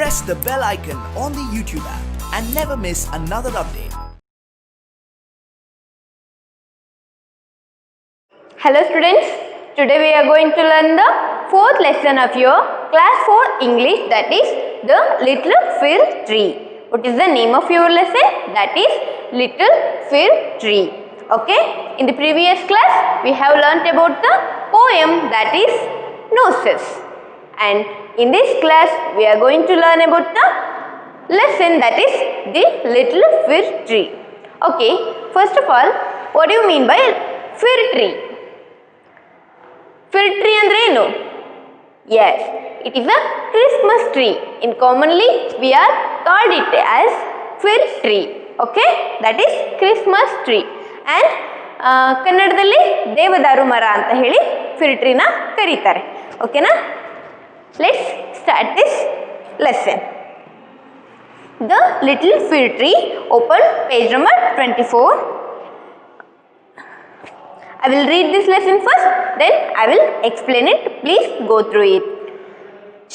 press the bell icon on the YouTube app and never miss another update. Hello students, today we are going to learn the fourth lesson of your class 4 English, that is the Little Fir Tree. What is the name of your lesson? That is Little Fir Tree. Okay, in the previous class we have learnt about the poem, that is Noses, and in this class we are going to learn about the lesson, that is the Little Fir Tree. Okay, first of all, what do you mean by fir tree? Fir tree andre enu? Yes, it is a Christmas tree. In commonly we are called it as fir tree. Okay, that is Christmas tree. And ಕನ್ನಡದಲ್ಲಿ ದೇವದಾರು ಮರ ಅಂತ ಹೇಳಿ ಫಿರ್ ಟ್ರೀನ ಕರೀತಾರೆ. ಓಕೆನಾ? Let's start this lesson. The Little Fir Tree. Open page number 24. I will read this lesson first, then I will explain it. Please go through it.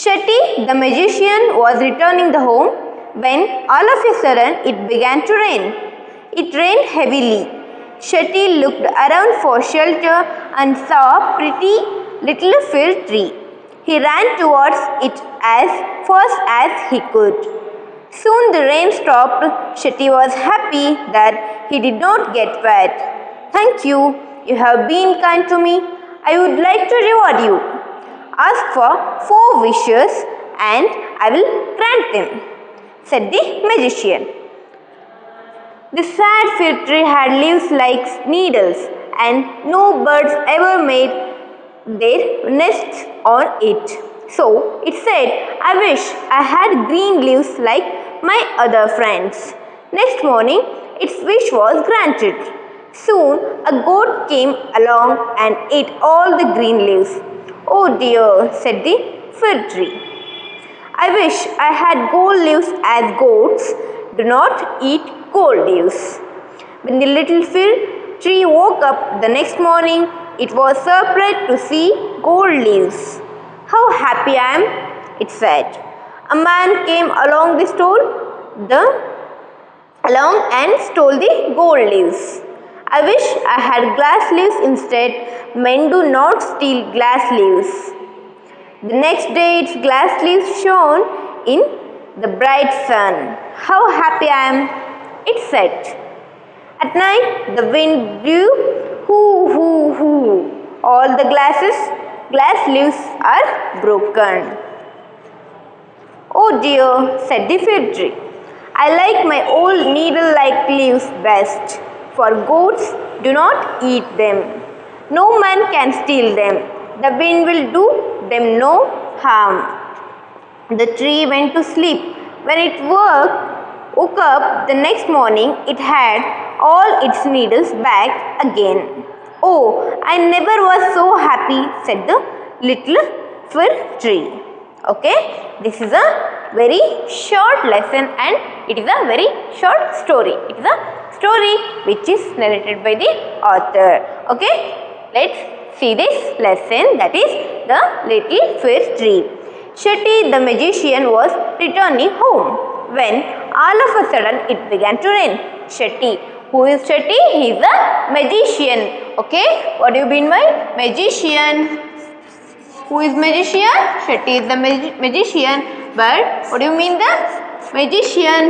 Shetty the magician was returning the home when all of a sudden it began to rain. It rained heavily. Shetty looked around for shelter and saw a pretty little fir tree. He ran towards it as fast as he could. Soon the rain stopped. Shetty was happy that he did not get wet. "Thank you. You have been kind to me. I would like to reward you. Ask for 4 wishes and I will grant them," said the magician. The sad fir tree had leaves like needles, and no birds ever made their nests on it. So it said, "I wish I had green leaves like my other friends." Next morning, its wish was granted. Soon a goat came along and ate all the green leaves. "Oh dear," said the fir tree. "I wish I had gold leaves as goats do not eat gold leaves." When the little fir tree woke up the next morning, it was surprised to see gold leaves. "How happy I am," it said. A man came along and stole the gold leaves. "I wish I had glass leaves instead. Men do not steal glass leaves." The next day its glass leaves shone in the bright sun. "How happy I am," it said. At night the wind blew, hoo hoo hoo. All the glass leaves are broken. "Oh dear," said the fir tree. "I like my old needle-like leaves best, for goats do not eat them. No man can steal them. The wind will do them no harm." The tree went to sleep. When it woke up the next morning, it had all its needles back again. "Oh, I never was so happy," said the little fir tree. Okay, this is a very short lesson and it is a very short story. It is a story which is narrated by the author. Okay, let's see this lesson, that is the Little Fir Tree. Shetty the magician was returning home when all of a sudden it began to rain. Shetty. Who is Shetty? He is a magician. Okay, what do you mean by magician? Who is magician? Shetty is the magician. But what do you mean the magician?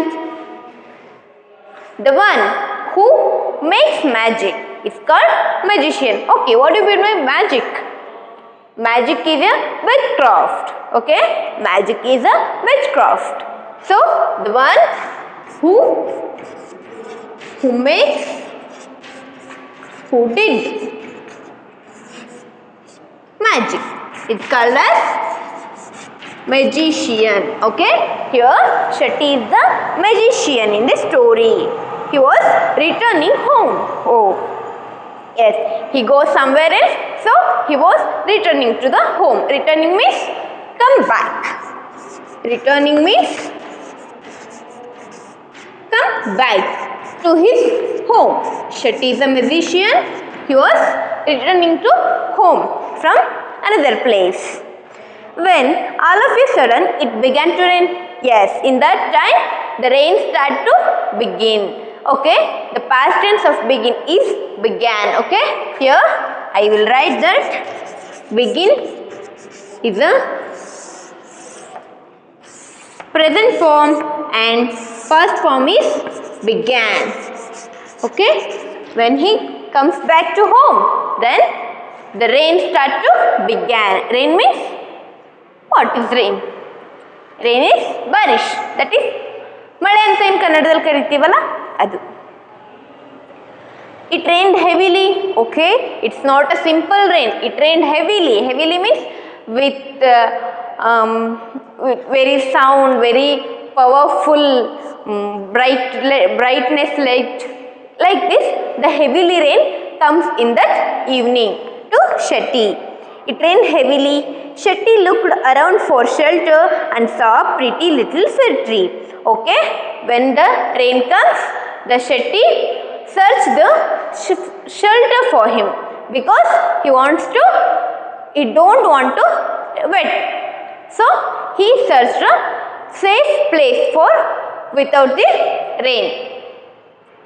The one who makes magic is called magician. Okay, what do you mean by magic? Magic is a witchcraft. Okay, magic is a witchcraft. So the one who did magic, it's called as magician. Okay, here Shetty is the magician in the story. He was returning home. Oh yes, he goes somewhere else, so he was returning to the home. Returning means come back. Returning means come back to his home. Shetty is a magician. He was returning to home from another place. When all of a sudden it began to rain. Yes, in that time the rain start to begin. Okay, the past tense of begin is began. Okay, here I will write that begin is a present form and past form is began. Okay, when he comes back to home, then the rain start to began. Rain means, what is rain? Rain is barish, that is ಮಳೆ ಅಂತ ಏನು ಕನ್ನಡದಲ್ಲಿ ಕರಿತೀವಲ್ಲ ಅದು. It rained heavily. Okay, it's not a simple rain. It rained heavily. Heavily means with very sound, very powerful brightness light. Like this, the heavily rain comes in that evening to Shetty. It rained heavily. Shetty looked around for shelter and saw a pretty little fir tree. Okay, when the rain comes, the Shetty searched the shelter for him because he don't want to wet. So he searched a safe place for without the rain.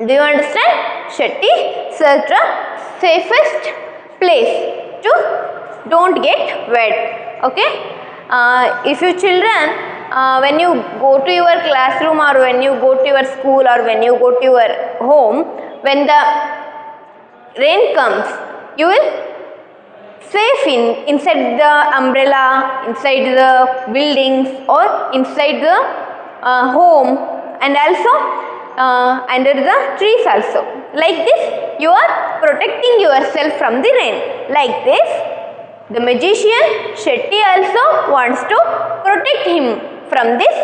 Do you understand? Shetty searched a safest place to don't get wet. Okay, if you children, when you go to your classroom or when you go to your school or when you go to your home, when the rain comes, you will safe inside the umbrella, inside the buildings or inside the home, and also under the trees also. Like this, you are protecting yourself from the rain. Like this, the magician Shetty also wants to protect him from this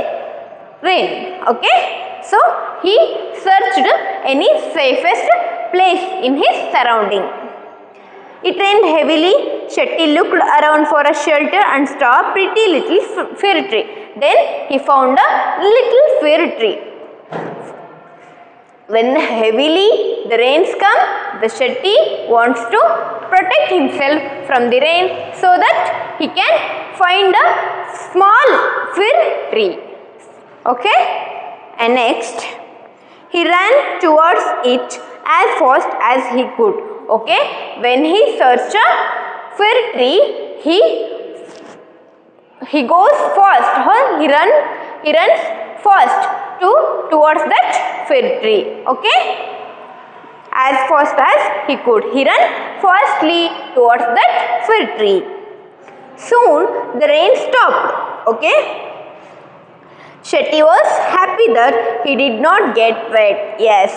rain. Okay, so he searched any safest place in his surrounding. It rained heavily. Shetty looked around for a shelter and saw a pretty little fir tree. Then he found a little fir tree. When heavily the rains come, the Shetty wants to protect himself from the rain so that he can find a small fir tree. Okay, and next he ran towards it as fast as he could. Okay, when he searched a fir tree, he goes fast, or he runs fast towards that fir tree. Okay, as fast as he could, he ran fastly towards that fir tree. Soon the rain stopped. Okay, Shetty was happy that he did not get wet. Yes,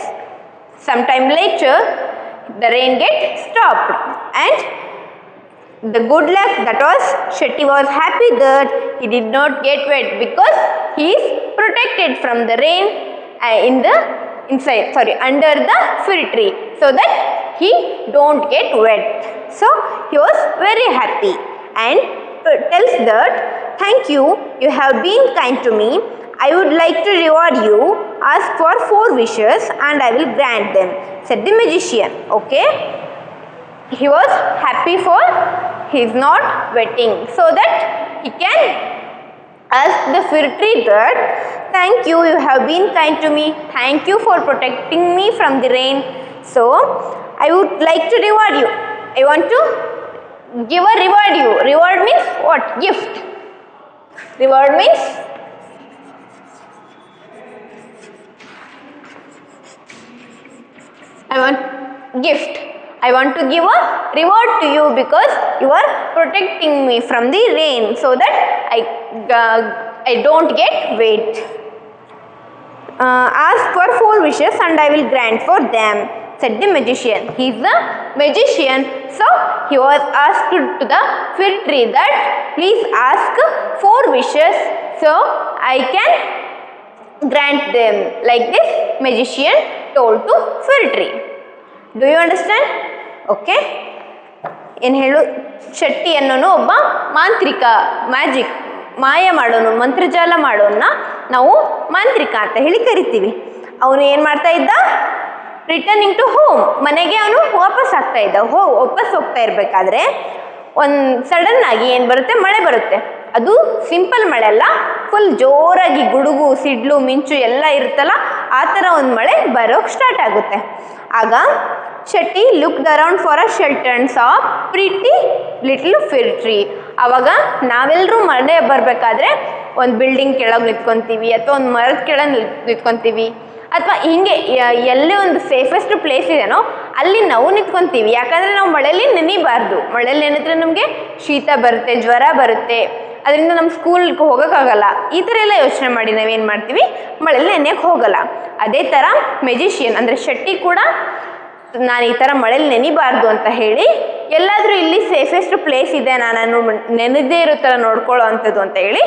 sometime later the rain get stopped, and the good luck, that was Shetty was happy that he did not get wet because he is protected from the rain under the fir tree, so that he don't get wet. So he was very happy and tells that, "Thank you, you have been kind to me. I would like to reward you. Ask for 4 wishes and I will grant them," said the magician. Okay, he was happy for he is not wetting, so that he can ask the fir tree that, "Thank you, you have been kind to me. Thank you for protecting me from the rain. So I would like to reward you. I want to reward you." Reward means what? Gift. Reward means gift. I want to give a reward to you because you are protecting me from the rain, so that I don't get wet. Ask for 4 wishes and I will grant for them, said the magician. He is a magician, so he was asked to the fir tree that, "Please ask 4 wishes so I can grant them." Like this, magician told to fir tree. Do you understand? Okay. ಏನು ಹೇಳು, ಶೆಟ್ಟಿ ಅನ್ನೋನು ಒಬ್ಬ ಮಾಂತ್ರಿಕ, magic, ಮಾಯ ಮಾಡೋನು, ಮಂತ್ರಜಾಲ ಮಾಡೋನ್ನ ನಾವು ಮಾಂತ್ರಿಕ ಅಂತ ಹೇಳಿ ಕರಿತೀವಿ. ಅವನು ಏನು ಮಾಡ್ತಾ ಇದ್ದ? ರಿಟರ್ನಿಂಗ್ ಟು ಹೋಮ್, ಮನೆಗೆ ಅವನು ವಾಪಸ್ ಆಗ್ತಾ ಇದ್ದ. ವಾಪಸ್ ಹೋಗ್ತಾ ಇರಬೇಕಾದ್ರೆ ಸಡನ್ ಆಗಿ ಏನು ಬರುತ್ತೆ? ಮಳೆ ಬರುತ್ತೆ. ಅದು ಸಿಂಪಲ್ ಮಳೆ ಅಲ್ಲ, ಫುಲ್ ಜೋರಾಗಿ ಗುಡುಗು ಸಿಡ್ಲು ಮಿಂಚು ಎಲ್ಲ ಇರುತ್ತಲ್ಲ ಆ ಥರ ಒಂದು ಮಳೆ ಬರೋಕ್ಕೆ ಸ್ಟಾರ್ಟ್ ಆಗುತ್ತೆ. ಆಗ Shetty looked around for a shelter and saw pretty little Phir tree. ಆವಾಗ ನಾವೆಲ್ಲರೂ ಮಳೆ ಬರಬೇಕಾದ್ರೆ ಒಂದು ಬಿಲ್ಡಿಂಗ್ ಕೆಳಗೆ ನಿಂತ್ಕೊತೀವಿ ಅಥವಾ ಒಂದು ಮರದ ಕೆಳಗೆ ನಿಂತ್ಕೊತೀವಿ ಅಥವಾ ಹಿಂಗೆ ಎಲ್ಲೇ ಒಂದು ಸೇಫೆಸ್ಟ್ ಪ್ಲೇಸ್ ಇದೆನೋ ಅಲ್ಲಿ ನಾವು ನಿಂತ್ಕೊತೀವಿ. ಯಾಕಂದರೆ ನಾವು ಮಳೆಯಲ್ಲಿ ನೆನಿಬಾರ್ದು. ಮಳೆಯಲ್ಲಿ ನೆನೆದ್ರೆ ನಮಗೆ ಶೀತ ಬರುತ್ತೆ, ಜ್ವರ ಬರುತ್ತೆ, ಅದರಿಂದ ನಮ್ಮ ಸ್ಕೂಲ್ಗೆ ಹೋಗೋಕ್ಕಾಗಲ್ಲ. ಈ ಥರ ಎಲ್ಲ ಯೋಚನೆ ಮಾಡಿ ನಾವೇನು ಮಾಡ್ತೀವಿ, ಮಳೆಯಲ್ಲಿ ನೆನೆಯೋಕ್ಕೆ ಹೋಗಲ್ಲ. ಅದೇ ಥರ ಮೆಜಿಷಿಯನ್ ಅಂದರೆ ಶೆಟ್ಟಿ ಕೂಡ ನಾನು ಈ ಥರ ಮಳೆಯಲ್ಲಿ ನೆನಿಬಾರ್ದು ಅಂತ ಹೇಳಿ ಎಲ್ಲಾದರೂ ಇಲ್ಲಿ ಸೇಫೆಸ್ಟ್ ಪ್ಲೇಸ್ ಇದೆ ನಾನು ನೆನೆದೇ ಇರೋ ಥರ ನೋಡ್ಕೊಳ್ಳೋ ಅಂಥದ್ದು ಅಂತ ಹೇಳಿ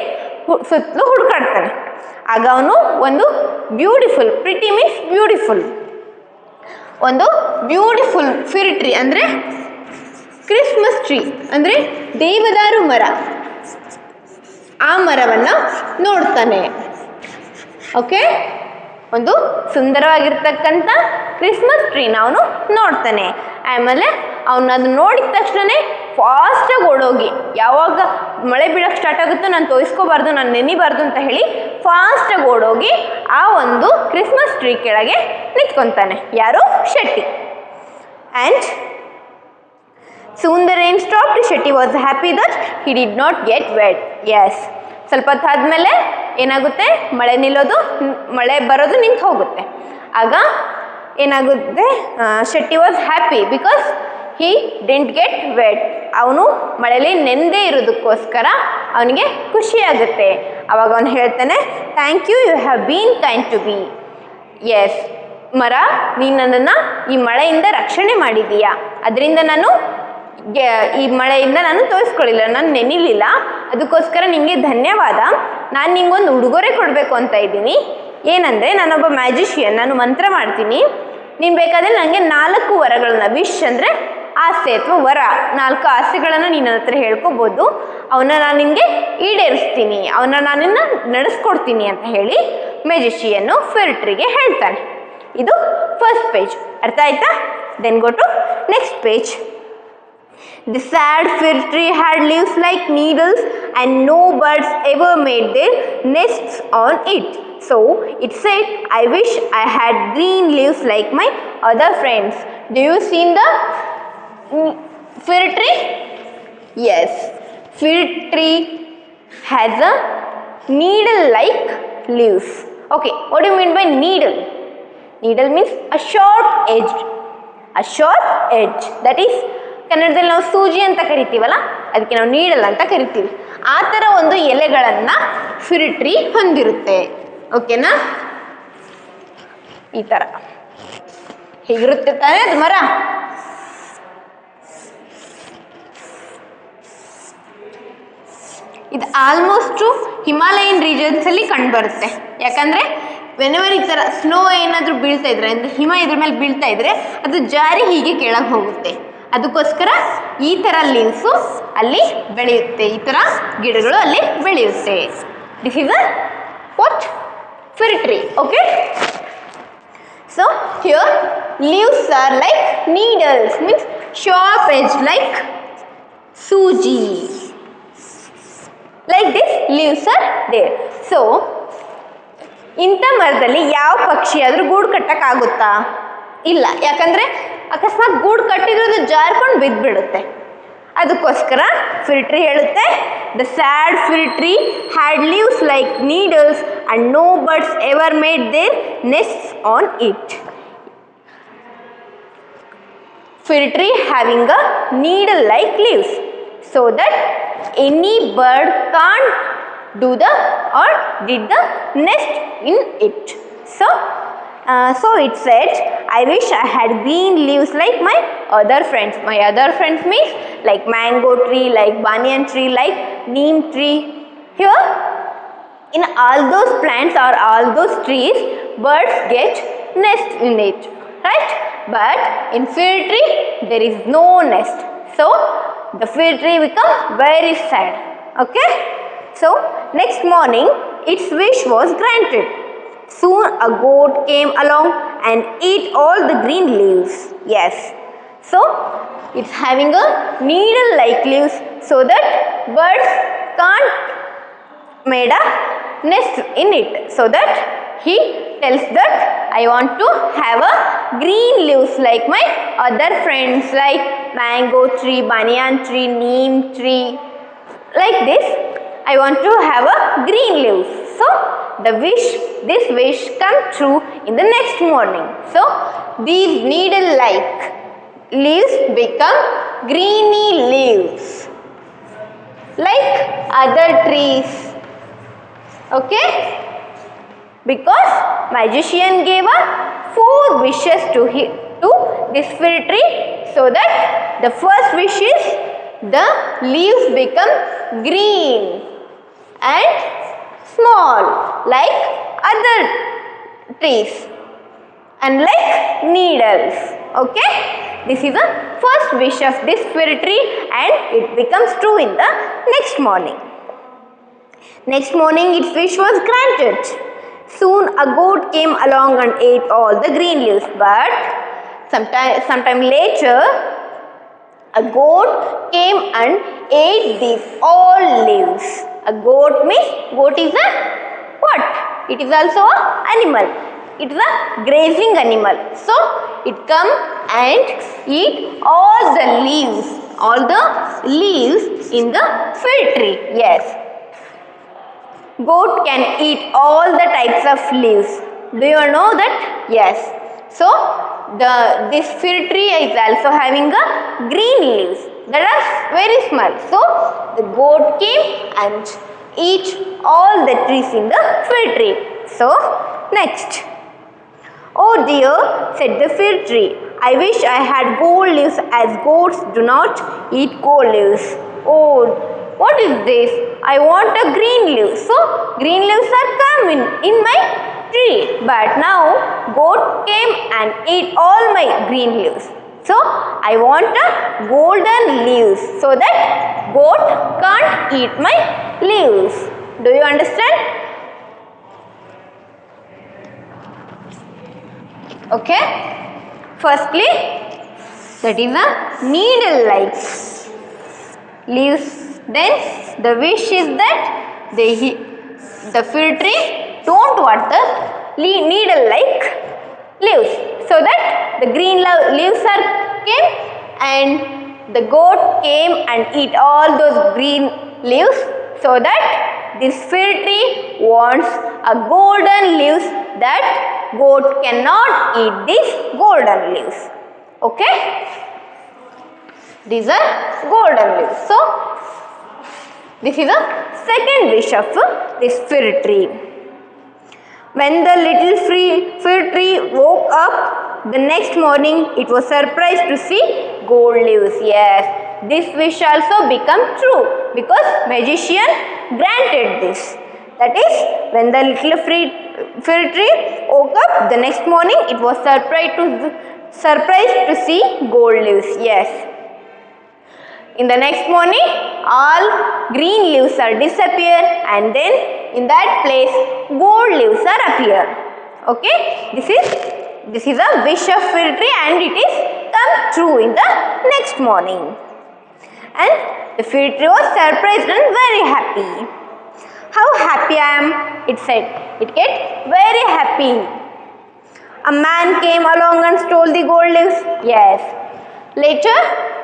ಸುತ್ತಲೂ ಹುಡುಕಾಡ್ತಾನೆ. ಆಗ ಅವನು ಒಂದು ಬ್ಯೂಟಿಫುಲ್, ಪ್ರಿಟಿ ಮೀನ್ಸ್ ಬ್ಯೂಟಿಫುಲ್, ಒಂದು ಬ್ಯೂಟಿಫುಲ್ ಫಿರ್ ಟ್ರೀ ಅಂದರೆ ಕ್ರಿಸ್ಮಸ್ ಟ್ರೀ ಅಂದರೆ ದೇವದಾರು ಮರ, ಆ ಮರವನ್ನು ನೋಡ್ತಾನೆ. ಓಕೆ, ಒಂದು ಸುಂದರವಾಗಿರ್ತಕ್ಕಂಥ ಕ್ರಿಸ್ಮಸ್ ಟ್ರೀನ ಅವನು ನೋಡ್ತಾನೆ. ಆಮೇಲೆ ಅವನು ಅದನ್ನ ನೋಡಿದ ತಕ್ಷಣ ಫಾಸ್ಟಾಗಿ ಓಡೋಗಿ, ಯಾವಾಗ ಮಳೆ ಬೀಳಕ್ಕೆ ಸ್ಟಾರ್ಟ್ ಆಗುತ್ತೋ ನಾನು ತೋರಿಸ್ಕೋಬಾರ್ದು, ನಾನು ನೆನಿಬಾರ್ದು ಅಂತ ಹೇಳಿ ಫಾಸ್ಟಾಗಿ ಓಡೋಗಿ ಆ ಒಂದು ಕ್ರಿಸ್ಮಸ್ ಟ್ರೀ ಕೆಳಗೆ ನಿಂತ್ಕೊತಾನೆ. ಯಾರು? Shetty. And soon the rain stopped. Shetty was happy that he did not get wet. Yes. ಸ್ವಲ್ಪ ಹೊತ್ತು ಆದಮೇಲೆ ಏನಾಗುತ್ತೆ, ಮಳೆ ನಿಲ್ಲೋದು, ಮಳೆ ಬರೋದು ನಿಂತು ಹೋಗುತ್ತೆ. ಆಗ ಏನಾಗುತ್ತೆ, Shetty was happy because he didn't get wet. ಅವನು ಮಳೆಯಲ್ಲಿ ನೆಂದೇ ಇರೋದಕ್ಕೋಸ್ಕರ ಅವನಿಗೆ ಖುಷಿಯಾಗುತ್ತೆ. ಆವಾಗ ಅವನು ಹೇಳ್ತಾನೆ, thank you, you have been kind to be. Yes ಮರ, ನೀನು ನನ್ನನ್ನು ಈ ಮಳೆಯಿಂದ ರಕ್ಷಣೆ ಮಾಡಿದೀಯಾ, ಅದರಿಂದ ನಾನು ಈ ಮಳೆಯಿಂದ ನಾನು ತೋರಿಸ್ಕೊಳ್ಳಿಲ್ಲ, ನಾನು ನೆನಿಲಿಲ್ಲ, ಅದಕ್ಕೋಸ್ಕರ ನಿಮಗೆ ಧನ್ಯವಾದ. ನಾನು ನಿಂಗೊಂದು ಉಡುಗೊರೆ ಕೊಡಬೇಕು ಅಂತ ಇದ್ದೀನಿ. ಏನಂದರೆ, ನಾನೊಬ್ಬ ಮ್ಯಾಜಿಷಿಯನ್, ನಾನು ಮಂತ್ರ ಮಾಡ್ತೀನಿ. ನೀನು ಬೇಕಾದರೆ ನನಗೆ 4 ವರಗಳನ್ನ, ವಿಶ್ ಅಂದರೆ ಆಸೆ ಅಥವಾ ವರ, 4 ಆಸೆಗಳನ್ನು ನೀನು ನನ್ನ ಹತ್ರ ಹೇಳ್ಕೊಬೋದು. ಅವನ್ನ ನಾನು ನಿನಗೆ ಈಡೇರಿಸ್ತೀನಿ, ಅವನ್ನ ನಾನಿನ್ನ ನಡೆಸ್ಕೊಡ್ತೀನಿ ಅಂತ ಹೇಳಿ ಮ್ಯಾಜಿಷಿಯನ್ನು ಫಿರ್ ಟ್ರೀಗೆ ಹೇಳ್ತಾನೆ. ಇದು ಫಸ್ಟ್ ಪೇಜ್. ಅರ್ಥ ಆಯ್ತಾ? Then go to next page. The sad fir tree had leaves like needles and no birds ever made their nests on it. So it said, I wish I had green leaves like my other friends. Do you see the fir tree? Yes. Fir tree has a needle like leaves. Okay, what do you mean by needle? Needle means a short edge. A short edge. That is, ಕನ್ನಡದಲ್ಲಿ ನಾವು ಸೂಜಿ ಅಂತ ಕರಿತೀವಲ್ಲ, ಅದಕ್ಕೆ ನಾವು needle ಅಂತ ಕರಿತೀವಿ. ಆ ಥರ ಒಂದು ಎಲೆಗಳನ್ನು ಫಿರ್ ಟ್ರೀ ಹೊಂದಿರುತ್ತೆ. ಓಕೆನಾ? ಈ ಥರ ಹೀಗಿರುತ್ತೆ ತಾನೇ ಅದು ಮರ. ಇದು ಆಲ್ಮೋಸ್ಟು ಹಿಮಾಲಯನ್ ರೀಜನ್ಸಲ್ಲಿ ಕಂಡುಬರುತ್ತೆ. ಯಾಕಂದರೆ ವೆನೆವರ್ ಈ ಥರ ಸ್ನೋ ಏನಾದರೂ ಬೀಳ್ತಾ ಇದ್ರೆ, ಅಂದರೆ ಹಿಮ ಇದ್ರ ಮೇಲೆ ಬೀಳ್ತಾ ಇದ್ರೆ ಅದು ಜಾರಿ ಹೀಗೆ ಕೆಳಗೆ ಹೋಗುತ್ತೆ. ಅದಕ್ಕೋಸ್ಕರ ಈ ಥರ ಲೀವ್ಸು ಅಲ್ಲಿ ಬೆಳೆಯುತ್ತೆ, ಈ ಥರ ಗಿಡಗಳು ಅಲ್ಲಿ ಬೆಳೆಯುತ್ತೆ. This is a what? Fir tree. Okay, so here leaves are like needles, means sharp edge like ಸೂಜಿ. Like this leaves are there. So ಇಂಥ ಮರದಲ್ಲಿ ಯಾವ ಪಕ್ಷಿ ಆದರೂ ಗೂಡು ಕಟ್ಟಕ್ಕಾಗುತ್ತಾ? ಇಲ್ಲ. ಯಾಕಂದರೆ ಅಕಸ್ಮಾತ್ ಗೂಡು ಕಟ್ಟಿದ್ರೆ ಅದು ಜಾರ್ಕೊಂಡು ಬಿದ್ದುಬಿಡುತ್ತೆ. ಅದಕ್ಕೋಸ್ಕರ ಫಿರ್ ಟ್ರೀ ಹೇಳುತ್ತೆ, the sad fir tree had leaves like needles and no birds ever made there nests on it. Fir tree having a needle like leaves so that any bird can't do the or did the nest in it. So it said, I wish I had green leaves like my other friends. My other friends means like mango tree, like banyan tree, like neem tree. Here in all those plants or all those trees, birds get nest in it, right? But in fir tree there is no nest. So the fir tree becomes very sad. Okay? So next morning its wish was granted. Soon a goat came along and ate all the green leaves. Yes. So it's having a needle like leaves so that birds can't made a nest in it, so that he tells that I want to have a green leaves like my other friends, like mango tree, banyan tree, neem tree, like this. I want to have a green leaves. So this wish come true in the next morning. So these needle like leaves become greeny leaves like other trees. Okay, because magician gave a 4 wishes to this fir tree, so that the first wish is the leaves become green and small like other trees and like needles. Okay, this is the first wish of this fir tree and it becomes true in the next morning. Next morning its wish was granted. Soon a goat came along and ate all the green leaves, but sometime later a goat came and ate these all leaves. A goat is a what? It is also an animal. It is a grazing animal. So it come and eat all the leaves in the fir tree. Yes. Goat can eat all the types of leaves. Do you know that? Yes. So this fir tree is also having a green leaves that are very small. So the goat came and eat all the trees in the fir tree. So next. Oh dear, said the fir tree, I wish I had gold leaves, as goats do not eat gold leaves. Oh, what is this? I want a green leaf. So green leaves are coming in my tree, but now goat came and ate all my green leaves. So I want a golden leaves, so that goat can't eat my leaves. Do you understand? Okay. Firstly, that is a needle-like leaves. Then the wish is that the fir tree don't want the needle-like leaves, so that the green leaves are came and the goat came and eat all those green leaves, so that this fir tree wants a golden leaves, that goat cannot eat these golden leaves. Okay, these are golden leaves. So this is the second wish of this fir tree. When the little fir tree woke up the next morning, it was surprised to see gold leaves. Yes, this wish also become true because magician granted this. That is, when the little fir tree woke up the next morning, it was surprised to see gold leaves. Yes. In the next morning, all green leaves are disappear, and then in that place gold leaves are appear. Okay, this is a wish of fir tree and it is come true in the next morning. And the fir tree was surprised and very happy. How happy I am, it said. It get very happy. A man came along and stole the gold leaves. Yes. Later,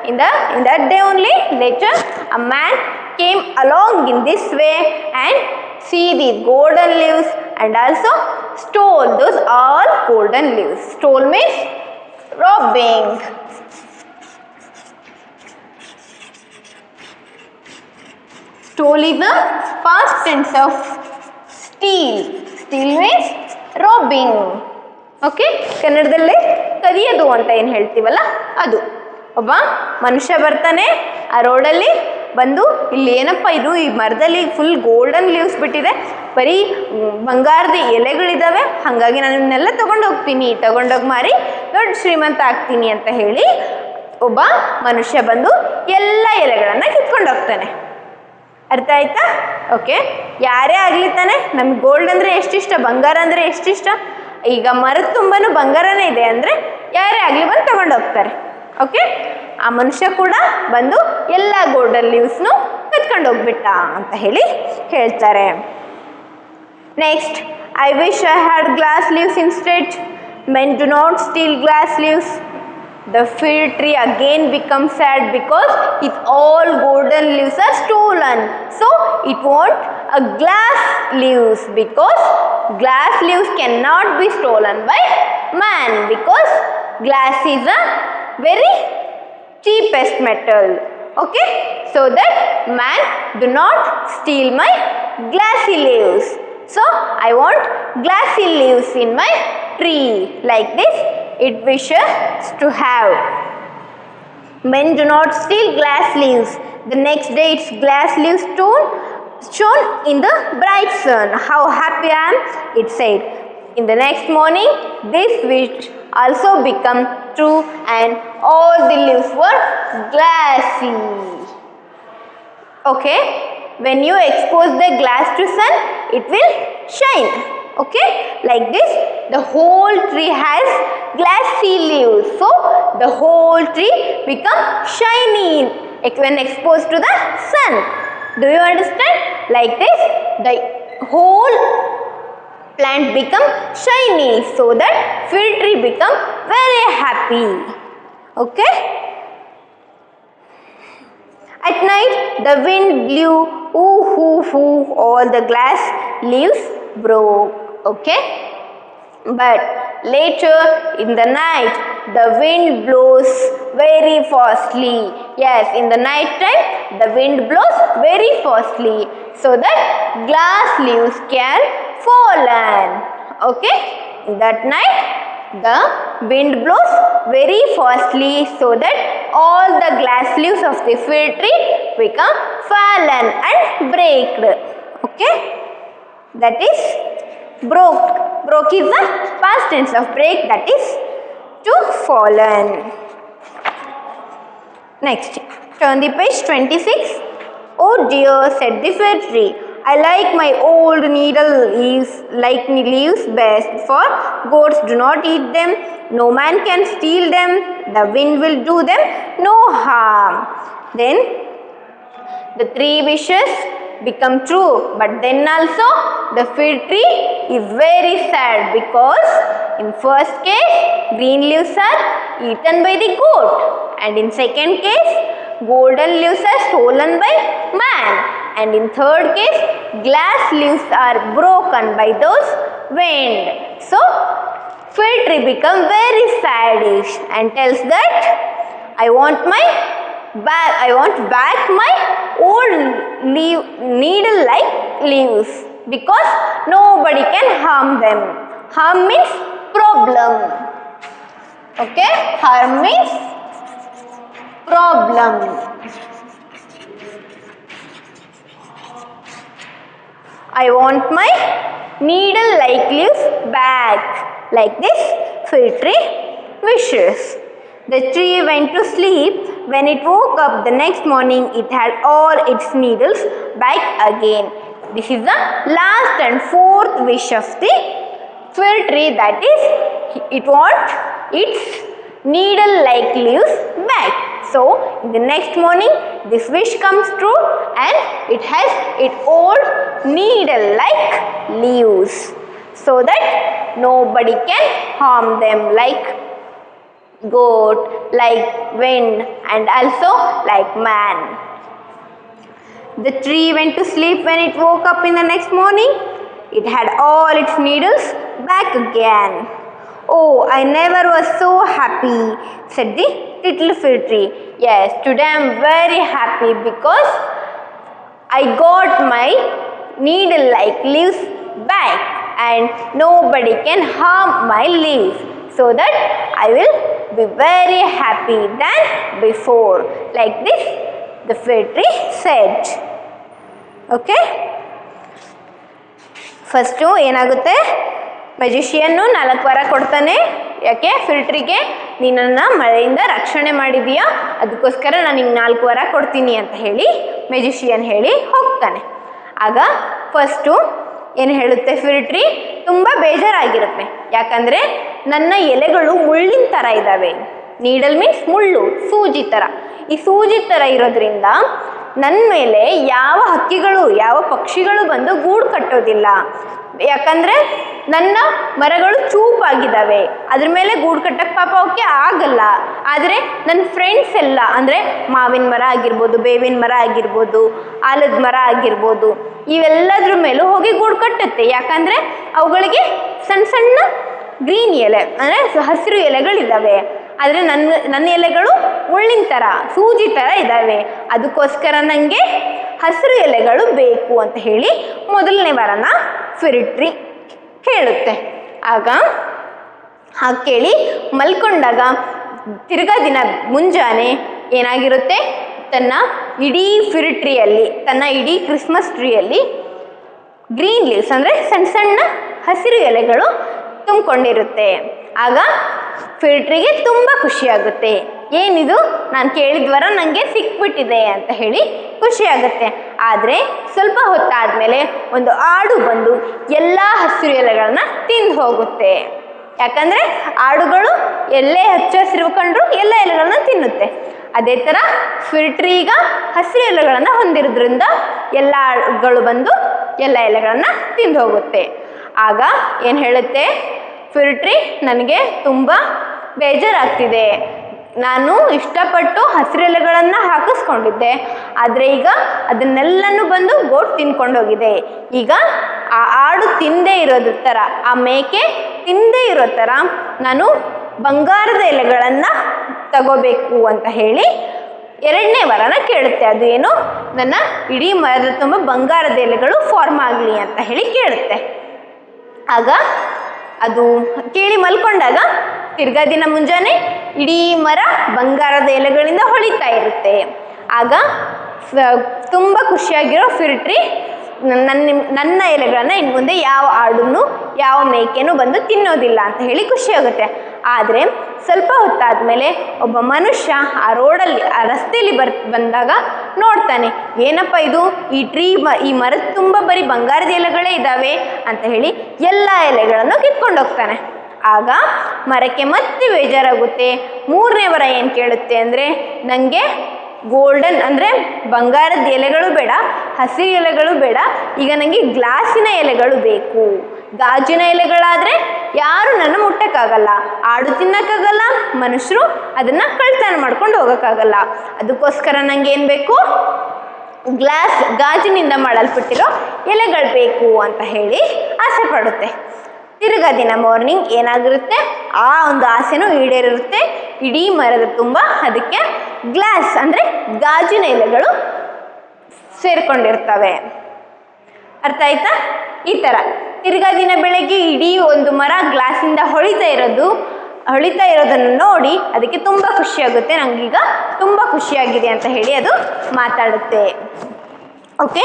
in that day only, later a man came along in this way and see these golden leaves and also stole those all golden leaves. Stole means robbing. Stole is the past tense of steal. Steal means robbing. Okay, ಕನ್ನಡದಲ್ಲೇ ಕದಿಯೋದು ಅಂತ ಏನು ಹೇಳ್ತೀವಲ್ಲ ಅದು. ಒಬ್ಬ ಮನುಷ್ಯ ಬರ್ತಾನೆ ಆ ರೋಡಲ್ಲಿ ಬಂದು, ಇಲ್ಲಿ ಏನಪ್ಪ ಇದು, ಈ ಮರದಲ್ಲಿ ಫುಲ್ ಗೋಲ್ಡನ್ ಲೀವ್ಸ್ ಬಿಟ್ಟಿದೆ, ಬರೀ ಬಂಗಾರದ ಎಲೆಗಳಿದ್ದಾವೆ, ಹಾಗಾಗಿ ನಾನು ಇವನ್ನೆಲ್ಲ ತಗೊಂಡೋಗಿ ಮಾರಿ ದೊಡ್ಡ ಶ್ರೀಮಂತ ಆಗ್ತೀನಿ ಅಂತ ಹೇಳಿ ಒಬ್ಬ ಮನುಷ್ಯ ಬಂದು ಎಲ್ಲ ಎಲೆಗಳನ್ನು ಕಿತ್ಕೊಂಡು ಹೋಗ್ತಾನೆ. ಅರ್ಥ ಆಯ್ತಾ? ಓಕೆ, ಯಾರೇ ಆಗಲಿ ತಾನೆ, ನಮ್ಗೆ ಗೋಲ್ಡ್ ಅಂದರೆ ಎಷ್ಟಿಷ್ಟ, ಬಂಗಾರ ಅಂದರೆ ಎಷ್ಟಿಷ್ಟ. ಈಗ ಮರದ ತುಂಬಾನು ಬಂಗಾರನೇ ಇದೆ ಅಂದರೆ ಯಾರೇ ಆಗಲಿ ಬಂದು ತಗೊಂಡು ಹೋಗ್ತಾರೆ. ಓಕೆ, ಆ ಮನುಷ್ಯ ಕೂಡ ಬಂದು ಎಲ್ಲ ಗೋಲ್ಡನ್ ಲೀವ್ಸ್ನು ಕತ್ಕೊಂಡು ಹೋಗ್ಬಿಟ್ಟ ಅಂತ ಹೇಳಿ ಹೇಳ್ತಾರೆ. Next, I wish I had glass leaves instead. Men do not steal glass leaves. The fir tree again becomes sad because its all golden leaves are stolen. So it wants a glass leaves because glass leaves cannot be stolen by man because glass is a very cheapest metal. Okay, so that man do not steal my glassy leaves. So I want glassy leaves in my tree. Like this it wishes to have. Men do not steal glass leaves. The next day its glass leaves shone in the bright sun. How happy I am, it said. In the next morning this wish also became true and all the leaves were glassy. Okay, when you expose the glass to sun it will shine. Okay, like this the whole tree has glassy leaves, so the whole tree become shiny when exposed to the sun. Do you understand? Like this the whole plant become shiny, so that fir tree become very happy. Okay, at night the wind blew, ooh hoo hoo, all the glass leaves broke. Okay, but later in the night the wind blows very fastly. Yes, in the night time the wind blows very fastly, so that glass leaves can fallen. Okay, in that night the wind blows very fastly, so that all the glass leaves of the fir tree become fallen and breaked. Okay, that is broke. Broke is the past tense of break, that is to fallen. Next, turn the page 26. Oh dear, said the fir tree, I like my old needle leaves best, for goats do not eat them, no man can steal them, the wind will do them no harm. Then the three wishes become true, but then also the fir tree is very sad because in first case green leaves are eaten by the goat, and in second case golden leaves are stolen by man, and in third case glass leaves are broken by those wind. So fir tree become very sadish and tells that I want back my old needle like leaves because nobody can harm them. Harm means problem. Okay, harm means problem. I want my needle like leaves back. Like this fir tree wishes. The tree went to sleep. When it woke up the next morning, it had all its needles back again. This is the last and fourth wish of the fir tree, that is, it wants its needle-like leaves back. So, in the next morning, this wish comes true and it has its old needle-like leaves, so that nobody can harm them, like goat, like wind, and also like man. The tree went to sleep. When it woke up in the next morning, it had all its needles back again. Oh, I never was so happy, said the little fir tree. Yes, today I am very happy because I got my needle-like leaves back and nobody can harm my leaves, so that I will be very happy than before. Like this the fir tree said. Okay, first ಏನಾಗುತ್ತೆ, ಮ್ಯಾಜಿಷಿಯನ್ನು 4 ವರ ಕೊಡ್ತಾನೆ. ಯಾಕೆ? ಫಿರ್ ಟ್ರೀಗೆ ನೀನನ್ನು ಮಳೆಯಿಂದ ರಕ್ಷಣೆ ಮಾಡಿದೀಯಾ, ಅದಕ್ಕೋಸ್ಕರ ನಾನು ನಿಂಗೆ 4 ವರ ಕೊಡ್ತೀನಿ ಅಂತ ಹೇಳಿ ಮ್ಯಾಜಿಷಿಯನ್ ಹೇಳಿ ಹೋಗ್ತಾನೆ. ಆಗ ಫಸ್ಟು ಏನು ಹೇಳುತ್ತೆ ಫಿರ್ ಟ್ರೀ, ತುಂಬ ಬೇಜಾರಾಗಿರುತ್ತೆ. ಯಾಕಂದರೆ ನನ್ನ ಎಲೆಗಳು ಮುಳ್ಳಿನ ಥರ ಇದ್ದಾವೆ, ನೀಡಲ್ ಮೀನ್ಸ್ ಮುಳ್ಳು, ಸೂಜಿ ಥರ. ಈ ಸೂಜಿ ಥರ ಇರೋದ್ರಿಂದ ನನ್ನ ಮೇಲೆ ಯಾವ ಹಕ್ಕಿಗಳು ಯಾವ ಪಕ್ಷಿಗಳು ಬಂದು ಗೂಡು ಕಟ್ಟೋದಿಲ್ಲ. ಯಾಕಂದರೆ ನನ್ನ ಮರಗಳು ಚೂಪಾಗಿದ್ದಾವೆ, ಅದ್ರ ಮೇಲೆ ಗೂಡು ಕಟ್ಟಕ್ಕೆ ಪಾಪ ಅವಕ್ಕೆ ಆಗಲ್ಲ. ಆದರೆ ನನ್ನ ಫ್ರೆಂಡ್ಸ್ ಎಲ್ಲ ಅಂದರೆ ಮಾವಿನ ಮರ ಆಗಿರ್ಬೋದು, ಬೇವಿನ ಮರ ಆಗಿರ್ಬೋದು, ಆಲದ ಮರ ಆಗಿರ್ಬೋದು, ಇವೆಲ್ಲದ್ರ ಮೇಲೂ ಹೋಗಿ ಗೂಡು ಕಟ್ಟುತ್ತೆ. ಯಾಕಂದರೆ ಅವುಗಳಿಗೆ ಸಣ್ಣ ಸಣ್ಣ ಗ್ರೀನ್ ಎಲೆ ಅಂದರೆ ಹಸಿರು ಎಲೆಗಳಿದ್ದಾವೆ. ಆದರೆ ನನ್ನ ಎಲೆಗಳು ಮುಳ್ಳಿನ ಥರ ಸೂಜಿ ಥರ ಇದ್ದಾವೆ. ಅದಕ್ಕೋಸ್ಕರ ನನಗೆ ಹಸಿರು ಎಲೆಗಳು ಬೇಕು ಅಂತ ಹೇಳಿ ಮೊದಲನೇ ವಾರನ ಫಿರ್ ಟ್ರೀ ಹೇಳುತ್ತೆ. ಆಗ ಹಾಗೆ ಕೇಳಿ ಮಲ್ಕೊಂಡಾಗ ತಿರ್ಗಾ ದಿನ ಮುಂಜಾನೆ ಏನಾಗಿರುತ್ತೆ, ತನ್ನ ಇಡೀ ಫಿರ್ ಟ್ರೀಯಲ್ಲಿ, ತನ್ನ ಇಡೀ ಕ್ರಿಸ್ಮಸ್ ಟ್ರೀಯಲ್ಲಿ ಗ್ರೀನ್ ಲೀವ್ಸ್ ಅಂದರೆ ಸಣ್ಣ ಸಣ್ಣ ಹಸಿರು ಎಲೆಗಳು ತುಂಬಿಕೊಂಡಿರುತ್ತೆ. ಆಗ ಫಿರ್ ಟ್ರೀಗೆ ತುಂಬ ಖುಷಿಯಾಗುತ್ತೆ. ಏನಿದು, ನಾನು ಕೇಳಿದ ವರ ನನಗೆ ಸಿಕ್ಬಿಟ್ಟಿದೆ ಅಂತ ಹೇಳಿ ಖುಷಿಯಾಗುತ್ತೆ. ಆದರೆ ಸ್ವಲ್ಪ ಹೊತ್ತಾದಮೇಲೆ ಒಂದು ಆಡು ಬಂದು ಎಲ್ಲ ಹಸಿರು ಎಲೆಗಳನ್ನ ತಿಂದು ಹೋಗುತ್ತೆ. ಯಾಕಂದರೆ ಆಡುಗಳು ಎಲ್ಲೇ ಹಚ್ಚ ಹಸಿರು ಕಂಡ್ರು ಎಲ್ಲ ಎಲೆಗಳನ್ನ ತಿನ್ನುತ್ತೆ. ಅದೇ ಥರ ಫಿರ್ ಟ್ರೀ ಈಗ ಹಸಿರು ಎಲೆಗಳನ್ನು ಹೊಂದಿರೋದ್ರಿಂದ ಎಲ್ಲ ಆಡುಗಳು ಬಂದು ಎಲ್ಲ ಎಲೆಗಳನ್ನು ತಿಂದು ಹೋಗುತ್ತೆ. ಆಗ ಏನು ಹೇಳುತ್ತೆ ಫಿರ್ ಟ್ರೀ, ನನಗೆ ತುಂಬ ಬೇಜಾರಾಗ್ತಿದೆ. ನಾನು ಇಷ್ಟಪಟ್ಟು ಹಸಿರು ಎಲೆಗಳನ್ನು ಹಾಕಿಸ್ಕೊಂಡಿದ್ದೆ, ಆದರೆ ಈಗ ಅದನ್ನೆಲ್ಲನೂ ಬಂದು ಗೋಟ್ ತಿನ್ಕೊಂಡೋಗಿದೆ. ಈಗ ಆ ಆಡು ತಿಂದೇ ಇರೋದ್ರ ಥರ, ಆ ಮೇಕೆ ತಿಂದೇ ಇರೋ ಥರ ನಾನು ಬಂಗಾರದ ಎಲೆಗಳನ್ನು ತಗೋಬೇಕು ಅಂತ ಹೇಳಿ ಎರಡನೇ ವರನ ಕೇಳುತ್ತೆ. ಅದು ಏನು, ನನ್ನ ಇಡೀ ಮರದ ತುಂಬ ಬಂಗಾರದ ಎಲೆಗಳು ಫಾರ್ಮ್ ಆಗಲಿ ಅಂತ ಹೇಳಿ ಕೇಳುತ್ತೆ. ಆಗ ಅದು ಕೇಳಿ ಮಲ್ಕೊಂಡಾಗ ತಿರ್ಗಾ ದಿನ ಮುಂಜಾನೆ ಇಡೀ ಮರ ಬಂಗಾರದ ಎಲೆಗಳಿಂದ ಹೊಳಿತಾ ಇರುತ್ತೆ. ಆಗ ತುಂಬ ಖುಷಿಯಾಗಿರೋ ಫಿರ್ ಟ್ರೀ ನನ್ನ ಎಲೆಗಳನ್ನು ಇನ್ನು ಮುಂದೆ ಯಾವ ಆಡನ್ನು ಯಾವ ಮೇಕೆನೂ ಬಂದು ತಿನ್ನೋದಿಲ್ಲ ಅಂತ ಹೇಳಿ ಖುಷಿಯಾಗುತ್ತೆ. ಆದರೆ ಸ್ವಲ್ಪ ಹೊತ್ತಾದಮೇಲೆ ಒಬ್ಬ ಮನುಷ್ಯ ಆ ರೋಡಲ್ಲಿ ಆ ರಸ್ತೆಯಲ್ಲಿ ಬಂದಾಗ ನೋಡ್ತಾನೆ, ಏನಪ್ಪ ಇದು, ಈ ಮರದ ತುಂಬ ಬರೀ ಬಂಗಾರದ ಎಲೆಗಳೇ ಇದ್ದಾವೆ ಅಂತ ಹೇಳಿ ಎಲ್ಲ ಎಲೆಗಳನ್ನು ಕಿತ್ಕೊಂಡು ಹೋಗ್ತಾನೆ. ಆಗ ಮರಕ್ಕೆ ಮತ್ತೆ ಬೇಜಾರಾಗುತ್ತೆ. ಮೂರನೇ ವರ ಏನು ಕೇಳುತ್ತೆ ಅಂದರೆ, ನನಗೆ ಗೋಲ್ಡನ್ ಅಂದರೆ ಬಂಗಾರದ ಎಲೆಗಳು ಬೇಡ, ಹಸಿರು ಎಲೆಗಳು ಬೇಡ, ಈಗ ನನಗೆ ಗ್ಲಾಸಿನ ಎಲೆಗಳು ಬೇಕು. ಗಾಜಿನ ಎಲೆಗಳಾದರೆ ಯಾರು ನನ್ನ ಮುಟ್ಟಕ್ಕಾಗಲ್ಲ, ಆಡು ತಿನ್ನಕ್ಕಾಗಲ್ಲ, ಮನುಷ್ಯರು ಅದನ್ನು ಕಳ್ತನ ಮಾಡ್ಕೊಂಡು ಹೋಗೋಕ್ಕಾಗಲ್ಲ. ಅದಕ್ಕೋಸ್ಕರ ನನಗೆ ಏನು ಬೇಕು, ಗಾಜಿನಿಂದ ಮಾಡಲ್ಪಟ್ಟಿರೋ ಎಲೆಗಳು ಬೇಕು ಅಂತ ಹೇಳಿ ಆಸೆ ಪಡುತ್ತೆ. ತಿರ್ಗಾ ದಿನ ಮಾರ್ನಿಂಗ್ ಏನಾಗಿರುತ್ತೆ, ಆ ಒಂದು ಆಸೆನೂ ಈಡೇರಿರುತ್ತೆ. ಇಡೀ ಮರದ ತುಂಬ ಅದಕ್ಕೆ ಗ್ಲಾಸ್ ಅಂದರೆ ಗಾಜಿನ ಎಲೆಗಳು ಸೇರ್ಕೊಂಡಿರ್ತವೆ. ಅರ್ಥ ಆಯ್ತಾ? ಈ ಥರ ತಿರ್ಗಾ ದಿನ ಬೆಳಗ್ಗೆ ಇಡೀ ಒಂದು ಮರ ಗ್ಲಾಸಿಂದ ಹೊಳಿತಾ ಇರೋದನ್ನು ನೋಡಿ ಅದಕ್ಕೆ ತುಂಬ ಖುಷಿಯಾಗುತ್ತೆ. ನನಗೀಗ ತುಂಬ ಖುಷಿಯಾಗಿದೆ ಅಂತ ಹೇಳಿ ಅದು ಮಾತಾಡುತ್ತೆ. Okay,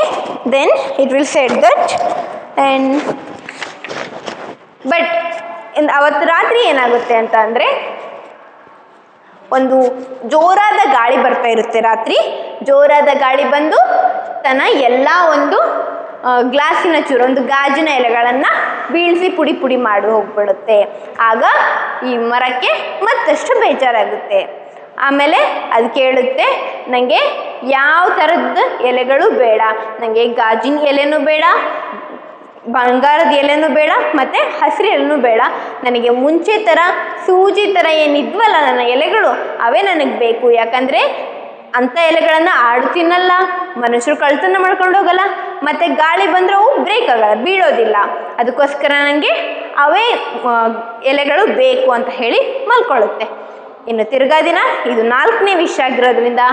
then it will said that and but ಅವತ್ತು ರಾತ್ರಿ ಏನಾಗುತ್ತೆ ಅಂತ ಅಂದರೆ, ಒಂದು ಜೋರಾದ ಗಾಳಿ ಬರ್ತಾ ಇರುತ್ತೆ. ರಾತ್ರಿ ಜೋರಾದ ಗಾಳಿ ಬಂದು ತನ್ನ ಎಲ್ಲ ಒಂದು ಗ್ಲಾಸಿನ ಚೂರು, ಒಂದು ಗಾಜಿನ ಎಲೆಗಳನ್ನು ಬೀಳಿಸಿ ಪುಡಿ ಪುಡಿ ಮಾಡಿ ಹೋಗ್ಬಿಡುತ್ತೆ. ಆಗ ಈ ಮರಕ್ಕೆ ಮತ್ತಷ್ಟು ಬೇಜಾರಾಗುತ್ತೆ. ಆಮೇಲೆ ಅದು ಕೇಳುತ್ತೆ, ನನಗೆ ಯಾವ ಥರದ್ದು ಎಲೆಗಳು ಬೇಡ, ನನಗೆ ಗಾಜಿನ ಎಲೆನೂ ಬೇಡ, ಬಂಗಾರದ ಎಲೆನೂ ಬೇಡ, ಮತ್ತು ಹಸಿರು ಎಲೆನೂ ಬೇಡ, ನನಗೆ ಮುಂಚೆ ಥರ ಸೂಜಿ ಥರ ಏನಿದ್ವಲ್ಲ ನನ್ನ ಎಲೆಗಳು ಅವೇ ನನಗೆ ಬೇಕು. ಯಾಕಂದರೆ ಅಂಥ ಎಲೆಗಳನ್ನು ಆಡು ತಿನ್ನಲ್ಲ, ಮನುಷ್ಯರು ಕಳ್ತನ ಮಾಡ್ಕೊಂಡು ಹೋಗಲ್ಲ, ಮತ್ತು ಗಾಳಿ ಬಂದರೆ ಅವು ಬ್ರೇಕ್ ಆಗಲ್ಲ, ಬೀಳೋದಿಲ್ಲ. ಅದಕ್ಕೋಸ್ಕರ ನನಗೆ ಅವೇ ಎಲೆಗಳು ಬೇಕು ಅಂತ ಹೇಳಿ ಮಲ್ಕೊಳ್ಳುತ್ತೆ. ಇನ್ನು ತಿರ್ಗಾ ದಿನ ಇದು 4ನೇ ವಿಶ್ ಆಗಿರೋದ್ರಿಂದ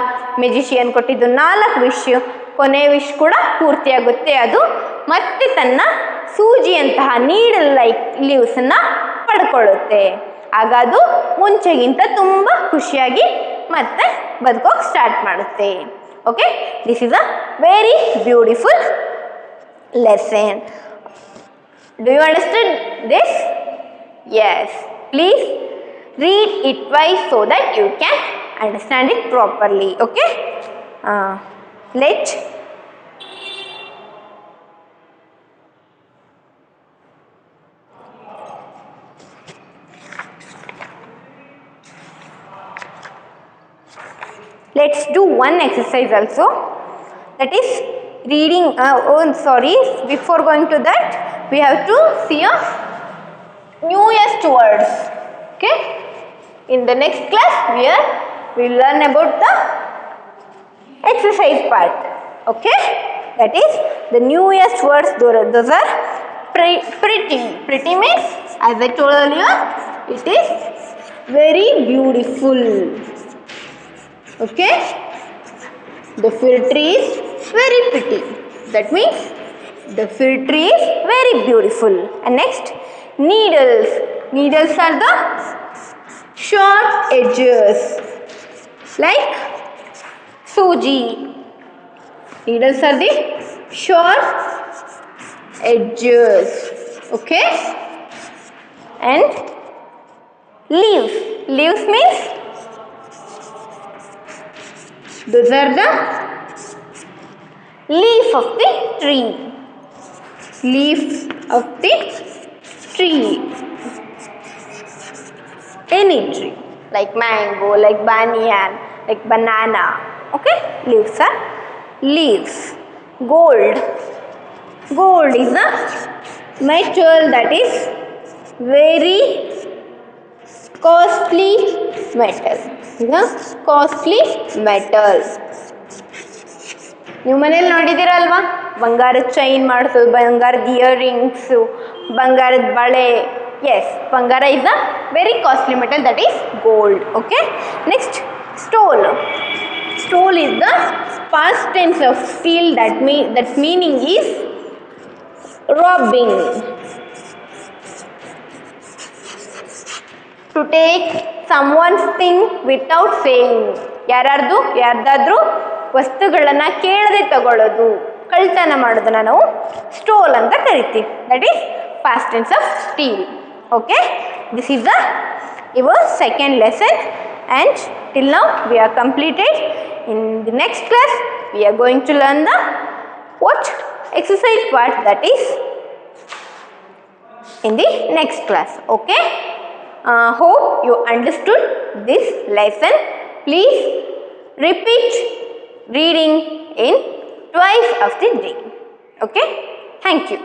ಮೆಜಿಷಿಯನ್ ಕೊಟ್ಟಿದ್ದು 4 ವಿಶ್, ಕೊನೆ ವಿಶ್ ಕೂಡ ಪೂರ್ತಿಯಾಗುತ್ತೆ. ಅದು ಮತ್ತೆ ತನ್ನ ಸೂಜಿಯಂತಹ ನೀಡಲ್ ಲೈಕ್ ಲೀವ್ಸನ್ನು ಪಡ್ಕೊಳ್ಳುತ್ತೆ. ಆಗ ಅದು ಮುಂಚೆಗಿಂತ ತುಂಬ ಖುಷಿಯಾಗಿ ಮತ್ತೆ ಬದುಕೋಕೆ ಸ್ಟಾರ್ಟ್ ಮಾಡುತ್ತೆ. Okay, this is a very beautiful lesson. Do you understand this? Yes. Please read it twice so that you can understand it properly. Okay? Let's Let's do one exercise also, that is reading. Before going to that, we have to see a newest words. Okay, in the next class we will learn about the exercise part. Okay, that is the newest words. Those are pretty means, as I told earlier, it is very beautiful. Okay, the fir tree is very pretty. That means the fir tree is very beautiful. And next, needles. Needles are the sharp edges, like suji. Needles are the sharp edges. Okay, and leaves. Leaves means those are the leaf of the tree. Leaves of the tree. Any tree, like mango, like banyan, like banana. Okay, leaves are leaves. Gold. Gold is a metal that is very costly metal. The costly metal. ನೀವು ಮನೇಲಿ ನೋಡಿದ್ದೀರಾ ಅಲ್ವಾ, ಬಂಗಾರದ chain ಮಾಡಿಸೋದು, ಬಂಗಾರದ earrings, ಬಂಗಾರದ ಬಳೆ. S, ಬಂಗಾರ is a very costly metal, that is gold. Okay, next stole. Stole is the past tense of steal, that meaning is robbing. To take someone's thing without saying. ಯಾರ್ದಾದ್ರೂ ವಸ್ತುಗಳನ್ನು ಕೇಳದೆ ತಗೊಳ್ಳೋದು, ಕಳ್ತನ ಮಾಡೋದನ್ನ ನಾವು ಸ್ಟೋಲ್ ಅಂತ ಕರಿತೀವಿ. That is past tense of steal. Okay, this is your second lesson, and till now we are completed. In the next class we are going to learn the what exercise part, that is in the next class. Okay, hope you understood this lesson. Please repeat reading in twice of the day. Okay, thank you.